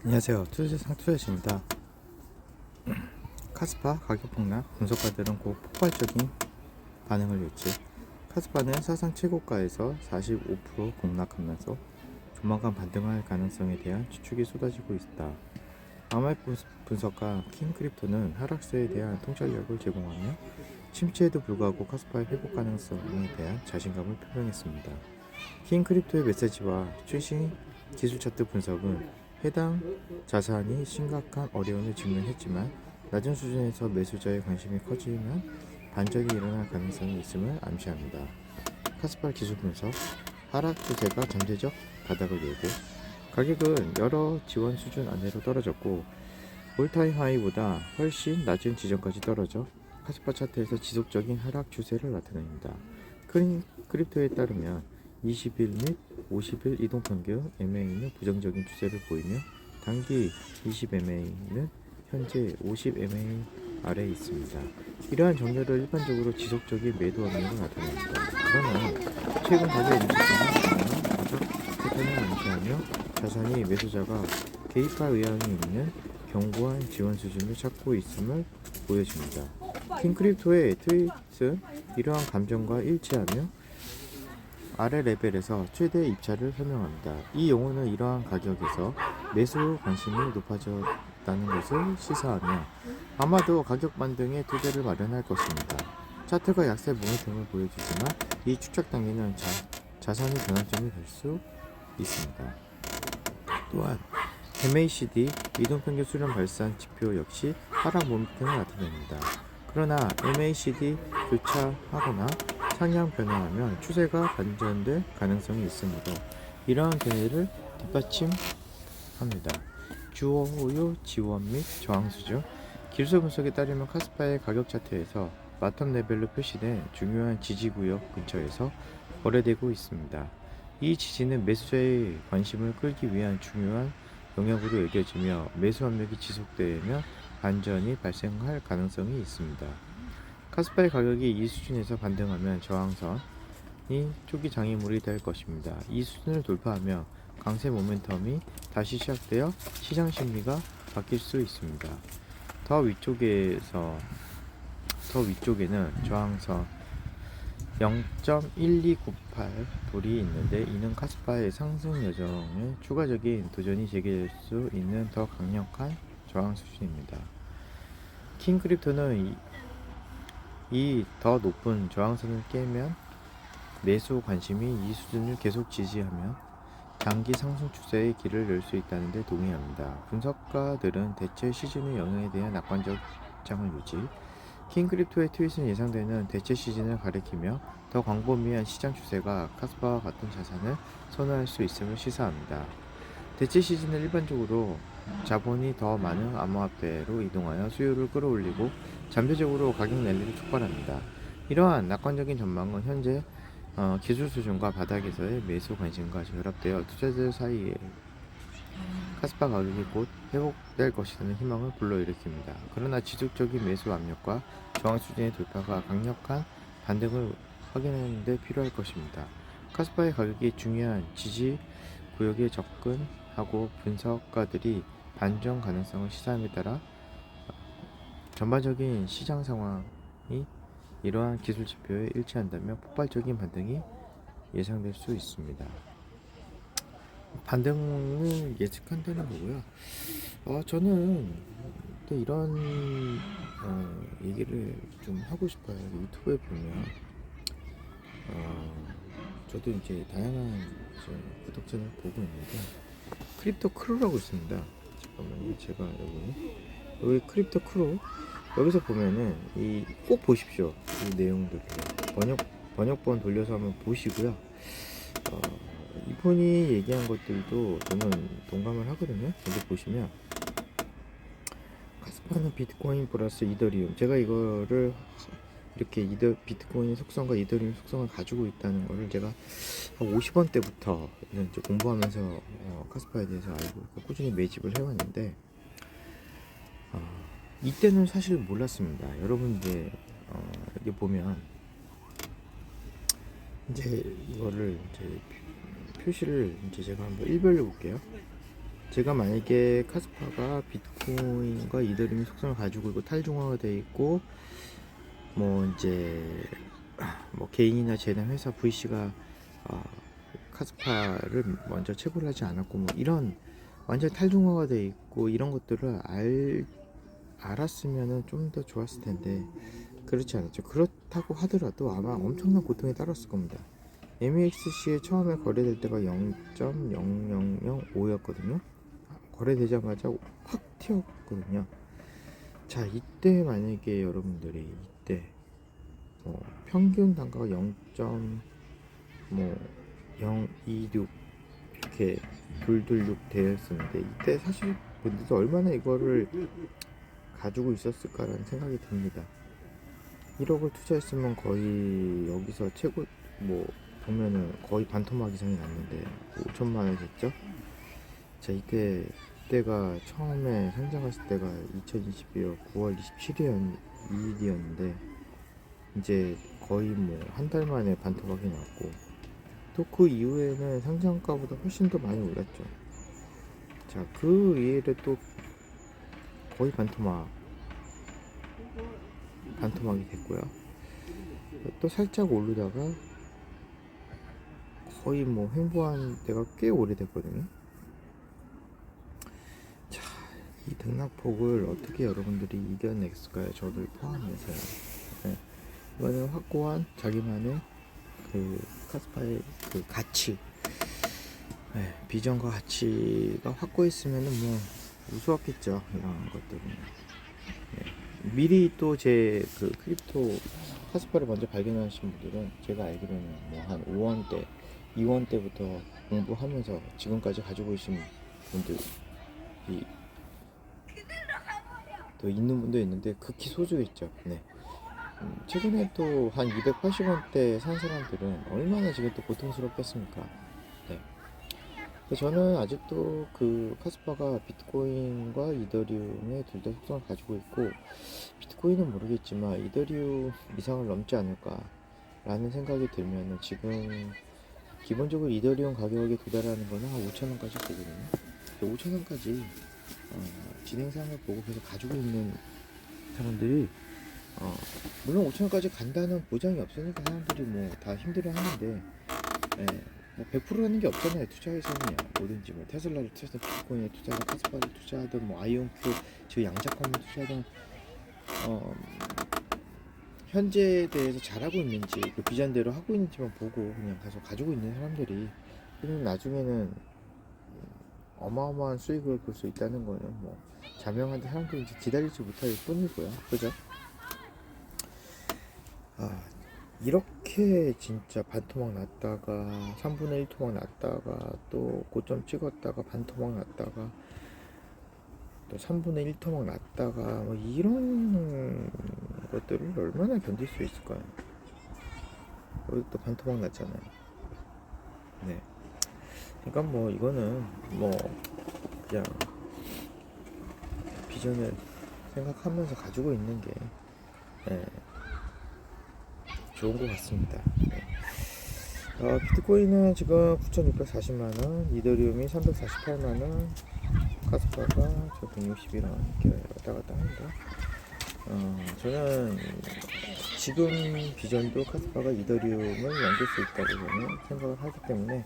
안녕하세요. 투자세상 투자자입니다. 카스파 가격 폭락, 분석가들은 곧 폭발적인 반응을 예측. 카스파는 사상 최고가에서 45% 폭락하면서 조만간 반등할 가능성에 대한 추측이 쏟아지고 있다. 아말 분석가 킹크립토는 하락세에 대한 통찰력을 제공하며 침체에도 불구하고 카스파의 회복 가능성에 대한 자신감을 표명했습니다. 킹크립토의 메시지와 최신 기술 차트 분석은 해당 자산이 심각한 어려움에 직면했지만 낮은 수준에서 매수자의 관심이 커지면 반전이 일어날 가능성이 있음을 암시합니다. 카스파 기술 분석 하락 추세가 잠재적 바닥을 열고 가격은 여러 지원 수준 아래로 떨어졌고 올타임 하이보다 훨씬 낮은 지점까지 떨어져 카스파 차트에서 지속적인 하락 추세를 나타냅니다. 크립토에 따르면 20일 및 50일 이동평균 MA는 부정적인 추세를 보이며 단기 20MA는 현재 50MA 아래에 있습니다. 이러한 정렬을 일반적으로 지속적인 매도 압력을 나타냅니다. 그러나 최근 가격 움직임은 바닥 패턴을 암시하며 자산이 매수자가 개입할 의향이 있는 견고한 지원 수준을 찾고 있음을 보여줍니다. 킹크립토의 트윗은 이러한 감정과 일치하며 아래 레벨에서 최대 입찰을 설명합니다. 이 용어는 이러한 가격에서 매수 관심이 높아졌다는 것을 시사하며 아마도 가격 반등의 토대를 마련할 것입니다. 차트가 약세 모멘텀을 보여주지만 이 축적 단계는 자산의 변환점이 될 수 있습니다. 또한 MACD 이동평균 수렴 발산 지표 역시 하락 모멘텀을 나타냅니다. 그러나 MACD 교차하거나 상향 변화하면 추세가 반전될 가능성이 있으므로 이러한 견해를 뒷받침합니다. 주요 지원 및 저항 수준 기술 분석에 따르면 카스파의 가격 차트에서 바텀 레벨로 표시된 중요한 지지구역 근처에서 거래되고 있습니다. 이 지지는 매수자의 관심을 끌기 위한 중요한 영역으로 여겨지며 매수 압력이 지속되면 반전이 발생할 가능성이 있습니다. 카스파의 가격이 이 수준에서 반등하면 저항선이 초기 장애물이 될 것입니다. 이 수준을 돌파하며 강세 모멘텀이 다시 시작되어 시장 심리가 바뀔 수 있습니다. 더 위쪽에는 저항선 0.1298불이 있는데 이는 카스파의 상승 여정에 추가적인 도전이 제기될 수 있는 더 강력한 저항 수준입니다. 킹크립토는 이 더 높은 저항선을 깨면 매수 관심이 이 수준을 계속 지지하며 장기 상승 추세의 길을 열 수 있다는 데 동의합니다. 분석가들은 대체 시즌의 영향에 대한 낙관적 입장을 유지, 킹크립토의 트윗은 예상되는 대체 시즌을 가리키며 더 광범위한 시장 추세가 카스파와 같은 자산을 선호할 수 있음을 시사합니다. 대체 시즌은 일반적으로 자본이 더 많은 암호화폐로 이동하여 수요를 끌어올리고 잠재적으로 가격 랠리를 촉발합니다. 이러한 낙관적인 전망은 현재 기술 수준과 바닥에서의 매수 관심과 결합되어 투자자들 사이에 카스파 가격이 곧 회복될 것이라는 희망을 불러일으킵니다. 그러나 지속적인 매수 압력과 저항 수준의 돌파가 강력한 반등을 확인하는 데 필요할 것입니다. 카스파의 가격이 중요한 지지 구역에 접근하고 분석가들이 반전 가능성을 시사함에 따라 전반적인 시장 상황이 이러한 기술 지표에 일치한다면 폭발적인 반등이 예상될 수 있습니다. 반등을 예측한다는 거고요. 저는 또 이런 얘기를 좀 하고 싶어요. 유튜브에 보면 저도 이제 다양한 구독자를 보고 있는데 크립토 크루라고 있습니다. 잠깐만요. 제가 여기 크립토 크루 여기서 보면은 꼭 보십시오. 이 내용들을 번역본 돌려서 한번 보시고요. 이분이 얘기한 것들도 저는 동감을 하거든요. 여기 보시면 카스파는 비트코인 플러스 이더리움, 제가 이거를 이렇게 비트코인 속성과 이더리움 속성을 가지고 있다는 거를 제가 한 50원 때부터 이제 공부하면서 카스파에 대해서 알고 꾸준히 매집을 해왔는데 이때는 사실 몰랐습니다. 여러분 이제 여기 보면 이제 이거를 이제 표시를 이제 제가 한번 일별로 볼게요. 제가 만약에 카스파가 비트코인과 이더리움의 속성을 가지고 있고 탈중앙화 되어 있고 뭐 이제 뭐 개인이나 재단 회사 VC가 카스파를 먼저 채굴 하지 않았고 뭐 이런 완전 탈중화가 되어 있고 이런 것들을 알았으면은 좀 더 좋았을 텐데 그렇지 않았죠. 그렇다고 하더라도 아마 엄청난 고통에 따랐을 겁니다. MEXC에 처음에 거래될 때가 0.0005였거든요. 거래되자마자 확 튀었거든요. 자, 이때 만약에 여러분들이 이때 평균 단가가 0.026 이렇게 둘둘6 되었었는데 이때 사실 분들도 얼마나 이거를 가지고 있었을까라는 생각이 듭니다. 1억을 투자했으면 거의 여기서 최고 뭐 보면은 거의 반토막 이상이 났는데 5천만 원 됐죠. 자, 이때가 처음에 상장했을 때가 2022년 9월 27일이었는데 이제 거의 뭐 한 달 만에 반토막이 났고 또 그 이후에는 상장가보다 훨씬 더 많이 올랐죠. 자, 그 이후에 또 거의 반토막이 됐고요. 또 살짝 오르다가 거의 뭐 횡보한 때가 꽤 오래됐거든요. 자, 이 등락폭을 어떻게 여러분들이 이겨냈을까요? 저를 포함해서요. 네. 이거는 확고한 자기만의 그 카스파의 그 가치, 네, 비전과 가치가 확고했으면은 뭐 우스웠겠죠. 이런 것들은. 네. 미리 또 제 그 크립토 카스파를 먼저 발견하신 분들은 제가 알기로는 뭐 한 5원 때, 2원 때부터 공부하면서 지금까지 가지고 계신 분들이 또 있는 분도 있는데 극히 소수겠죠. 네. 최근에 또 한 280원대 산 사람들은 얼마나 지금 또 고통스럽겠습니까? 네. 저는 아직도 그 카스파가 비트코인과 이더리움의 둘 다 속성을 가지고 있고 비트코인은 모르겠지만 이더리움 이상을 넘지 않을까 라는 생각이 들면은 지금 기본적으로 이더리움 가격에 도달하는 거는 한 5,000원까지 보거든요. 5,000원까지 진행상을 보고 계속 가지고 있는 사람들이 물론 5,000원까지 간다는 보장이 없으니까 사람들이 뭐 다 힘들어 하는데 뭐 100%라는 게 없잖아요. 투자에서는요. 뭐든지 뭐 테슬라를 투자하든 비트코인에 투자하든 카스파를 투자하든 뭐 아이온큐 즉 양자컴을 투자하든 현재에 대해서 잘하고 있는지 그 비전대로 하고 있는지만 보고 그냥 가서 가지고 있는 사람들이 그러면 나중에는 어마어마한 수익을 볼 수 있다는 거는 뭐 자명한데 사람들이 이제 기다리지 못할 뿐이고요. 그죠? 이렇게 진짜 반토막 났다가 3분의 1 토막 났다가 또 고점 찍었다가 반토막 났다가 또 3분의 1 토막 났다가 뭐 이런 것들을 얼마나 견딜 수 있을까요? 여기 또 반토막 났잖아요. 네. 그러니까 뭐 이거는 뭐 그냥 비전을 생각하면서 가지고 있는 게 좋은 것 같습니다. 네. 비트코인은 지금 9,640만원, 이더리움이 348만원, 카스파가 161원 이렇게 왔다 갔다 합니다. 저는 지금 비전도 카스파가 이더리움을 넘길 수 있다고 저는 생각을 하기 때문에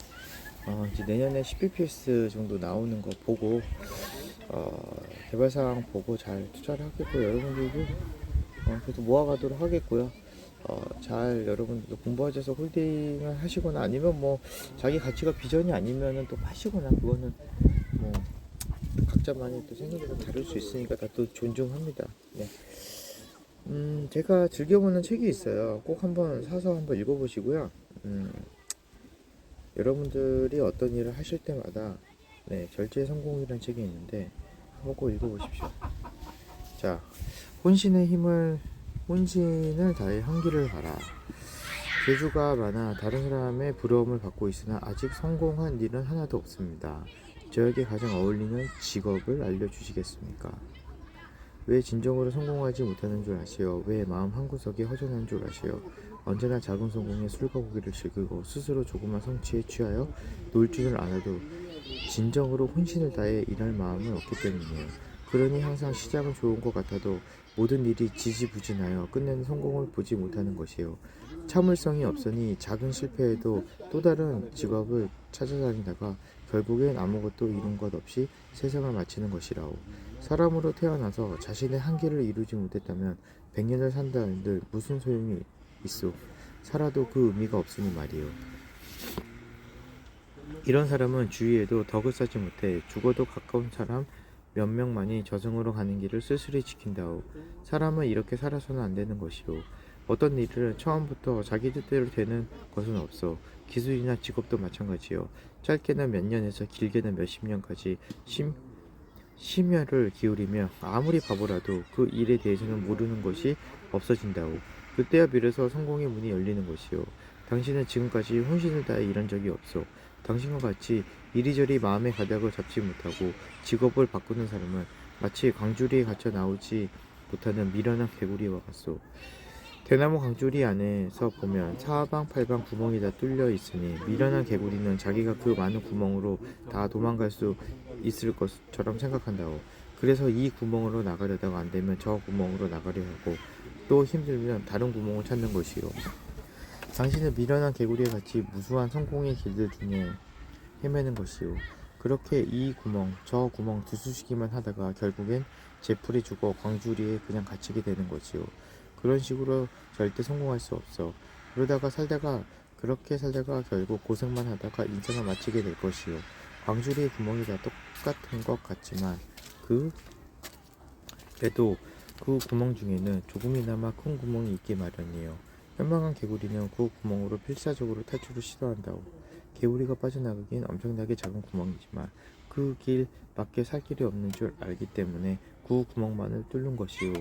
이제 내년에 10bps 정도 나오는 거 보고 개발사항 보고 잘 투자를 하겠고 여러분들도 계속 모아가도록 하겠고요. 잘 여러분들도 공부하셔서 홀딩을 하시거나 아니면 뭐 자기 가치가 비전이 아니면은 또 파시거나 그거는 뭐 각자만의 또 생각이 좀 다를 수 있으니까 다 또 존중합니다. 네. 제가 즐겨보는 책이 있어요. 꼭 한번 사서 한번 읽어보시고요. 여러분들이 어떤 일을 하실 때마다 절제의 성공이라는 책이 있는데 한번 꼭 읽어보십시오. 자, 혼신을 다해 한기를 바라. 재주가 많아 다른 사람의 부러움을 받고 있으나 아직 성공한 일은 하나도 없습니다. 저에게 가장 어울리는 직업을 알려주시겠습니까? 왜 진정으로 성공하지 못하는 줄 아시오? 왜 마음 한구석에 허전한 줄 아시오? 언제나 작은 성공에 술과 고기를 즐기고 스스로 조그만 성취에 취하여 놀 줄을 알아도 진정으로 혼신을 다해 일할 마음은 없기 때문이에요. 그러니 항상 시작은 좋은 것 같아도 모든 일이 지지부진하여 끝내는 성공을 보지 못하는 것이에요. 참을성이 없으니 작은 실패에도 또 다른 직업을 찾아다니다가 결국엔 아무것도 이룬 것 없이 세상을 마치는 것이라오. 사람으로 태어나서 자신의 한계를 이루지 못했다면 100년을 산다 한들 무슨 소용이 있어. 살아도 그 의미가 없으니 말이요. 이런 사람은 주위에도 덕을 쌓지 못해 죽어도 가까운 사람 몇 명만이 저승으로 가는 길을 쓸쓸히 지킨다오. 사람은 이렇게 살아서는 안 되는 것이오. 어떤 일을 처음부터 자기 뜻대로 되는 것은 없어. 기술이나 직업도 마찬가지요. 짧게는 몇 년에서 길게는 몇십 년까지 심혈을 기울이며 아무리 바보라도 그 일에 대해서는 모르는 것이 없어진다오. 그때야 비로소 성공의 문이 열리는 것이요. 당신은 지금까지 혼신을 다해 일한 적이 없어. 당신과 같이 이리저리 마음의 가닥을 잡지 못하고 직업을 바꾸는 사람은 마치 광주리에 갇혀 나오지 못하는 미련한 개구리와 같소. 대나무 광주리 안에서 보면 사방팔방 구멍이 다 뚫려 있으니 미련한 개구리는 자기가 그 많은 구멍으로 다 도망갈 수 있을 것처럼 생각한다오. 그래서 이 구멍으로 나가려다가 안 되면 저 구멍으로 나가려 하고 또 힘들면 다른 구멍을 찾는 것이요. 당신은 미련한 개구리와 같이 무수한 성공의 길들 중에 헤매는 것이요. 그렇게 이 구멍 저 구멍 두수시기만 하다가 결국엔 제풀이 죽어 광주리에 그냥 갇히게 되는 것이요. 그런 식으로 절대 성공할 수 없어. 그렇게 살다가 결국 고생만 하다가 인생을 마치게 될 것이요. 광주리의 구멍이 다 똑같은 것 같지만 그래도 그 구멍 중에는 조금이나마 큰 구멍이 있기 마련이에요. 현명한 개구리는 그 구멍으로 필사적으로 탈출을 시도한다오. 개구리가 빠져나가긴 엄청나게 작은 구멍이지만 그 길 밖에 살 길이 없는 줄 알기 때문에 그 구멍만을 뚫는 것이요.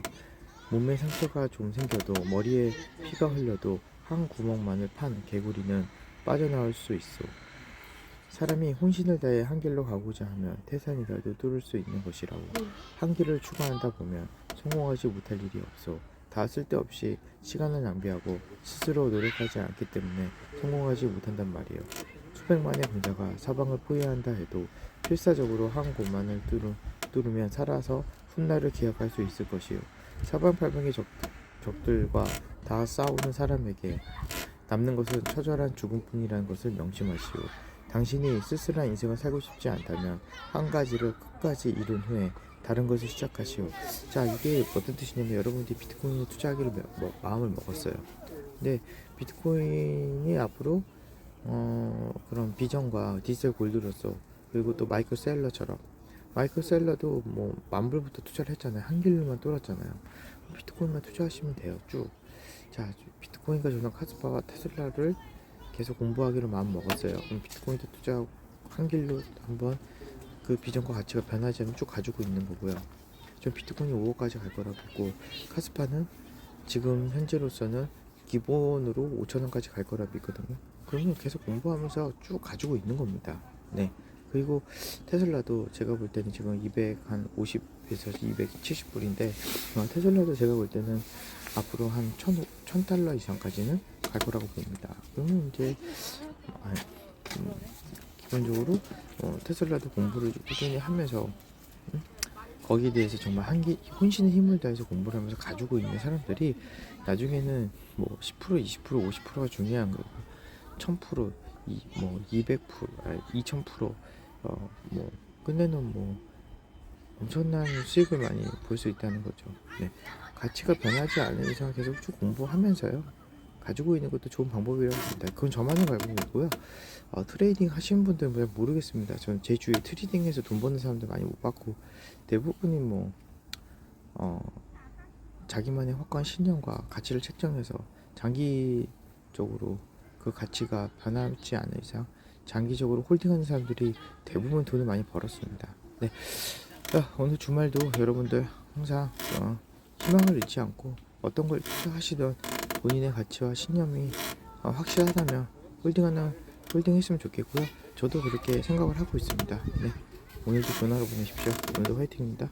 몸에 상처가 좀 생겨도 머리에 피가 흘려도 한 구멍만을 판 개구리는 빠져나올 수 있어. 사람이 혼신을 다해 한 길로 가고자 하면 태산이라도 뚫을 수 있는 것이라고. 한 길을 추구한다 보면 성공하지 못할 일이 없어. 다 쓸데없이 시간을 낭비하고 스스로 노력하지 않기 때문에 성공하지 못한단 말이에요. 수백만의 공자가 사방을 포위한다 해도 필사적으로 한 곳만을 뚫으면 살아서 훗날을 기약할 수 있을 것이요. 사방팔방의 적들과 다 싸우는 사람에게 남는 것은 처절한 죽음뿐이라는 것을 명심하시오. 당신이 쓸쓸한 인생을 살고 싶지 않다면 한 가지를 끝까지 이룬 후에 다른 것을 시작하시오. 자, 이게 어떤 뜻이냐면 여러분들이 비트코인에 투자하기로 마음을 먹었어요. 근데 비트코인이 앞으로 그런 비전과 디지털 골드로서 그리고 또 마이클 셀러처럼 마이클 셀러도 뭐 만불부터 투자를 했잖아요. 한 길로만 뚫었잖아요. 비트코인만 투자하시면 돼요. 쭉. 자, 비트코인과 저는 카스파와 테슬라를 계속 공부하기로 마음 먹었어요. 그럼 비트코인도 투자하고 한 길로 한번 그 비전과 가치가 변하지 않으면 쭉 가지고 있는 거고요. 전 비트코인이 5억까지 갈 거라고 보고 카스파는 지금 현재로서는 기본으로 5천원까지 갈 거라고 믿거든요. 그러면 계속 공부하면서 쭉 가지고 있는 겁니다. 네. 그리고 테슬라도 제가 볼 때는 지금 250에서 270불인데 테슬라도 제가 볼 때는 앞으로 한 1000달러 이상까지는 갈 거라고 봅니다. 그러면 이제 기본적으로 테슬라도 공부를 꾸준히 하면서 거기에 대해서 정말 혼신의 힘을 다해서 공부를 하면서 가지고 있는 사람들이 나중에는 뭐 10%, 20%, 50%가 중요한 거고 1000%, 200%, 2000%, 뭐 끝내는 뭐 엄청난 수익을 많이 볼 수 있다는 거죠. 네. 가치가 변하지 않는 이상 계속 쭉 공부하면서요. 가지고 있는 것도 좋은 방법이라고 봅니다. 그건 저만의 방법이고요. 트레이딩 하시는 분들은 모르겠습니다. 저는 제 주위에 트레이딩에서 돈 버는 사람들 많이 못 봤고 대부분이 자기만의 확고한 신념과 가치를 책정해서 장기적으로 그 가치가 변하지 않는 이상 장기적으로 홀딩하는 사람들이 대부분 돈을 많이 벌었습니다. 네. 자, 오늘 주말도 여러분들 항상 희망을 잃지 않고 어떤 걸 투자하시던 본인의 가치와 신념이 확실하다면 홀딩했으면 좋겠고요. 저도 그렇게 생각을 하고 있습니다. 네. 오늘도 좋은 하루 보내십시오. 오늘도 화이팅입니다.